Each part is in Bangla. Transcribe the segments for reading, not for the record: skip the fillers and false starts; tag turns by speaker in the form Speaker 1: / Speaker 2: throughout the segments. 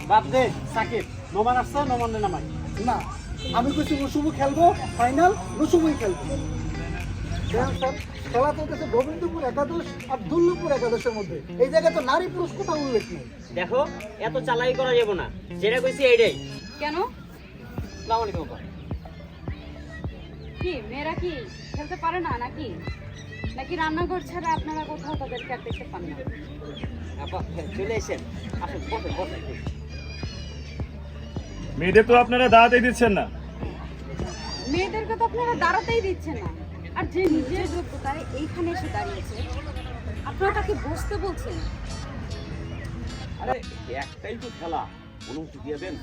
Speaker 1: বাদ দে সাকিব, নোমান আসছে নোমানে নামাই।
Speaker 2: না, আমি কইছি নসুমু খেলবো ফাইনাল, নসুমুই খেলবো। দেখেন স্যার, খেলা চলতেছে গোবিন্দপুর একাদশ আর দুর্লভপুর একাদশের মধ্যে। এই জায়গায় তো নারী পুরুষ কোথাও উল্লেখ নেই।
Speaker 3: দেখো এত চালাই করা যাবে না, যেটা কইছি এইটাই।
Speaker 4: কেন?
Speaker 3: আসসালামু আলাইকুম আপা।
Speaker 4: কি মেয়েরা কি খেলতে পারে না নাকি? নাকি রান্নাঘর ছাড়া আপনারা কোথাও তাদেরকে আর দেখতে পান না?
Speaker 3: আপা চলে এসেন, আসুন বসেন বসেন।
Speaker 5: মেয়েদের তো আপনারা দাঁড়াতেই দিচ্ছেন না।
Speaker 4: মেয়েদেরকে তো আপনারা দাঁড়াতেই দিচ্ছেন না, আর যে নিজের যোগ্যতায় এইখানে এসে দাঁড়িয়েছে আপনারা তাকে বসতে বলছেন।
Speaker 6: আরে একটাই তো খেলা, অনুমতি দিয়ে দেন।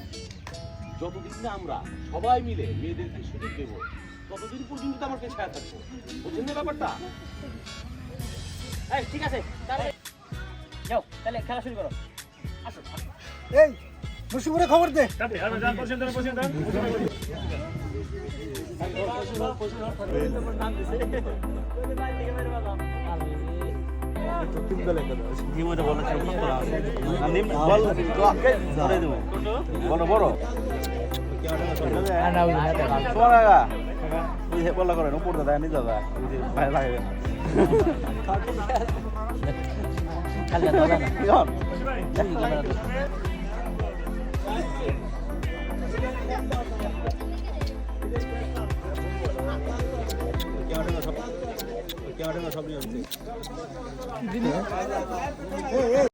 Speaker 6: যতদিন না আমরা সবাই মিলে মেয়েদেরকে সুযোগ দেবো ততদিন পর্যন্ত তো আমার পেছায়া থাকবো, বুঝছেন না ব্যাপারটা?
Speaker 3: এই ঠিক আছে, তাহলে যাও, তাহলে খেলা শুরু করো। আসুন আসুন।
Speaker 2: এই নসুমুরে খবর দে।
Speaker 1: বড় বড় বলা করেন উপর দাদা নিয়ে দাদা ভাই লাগে সব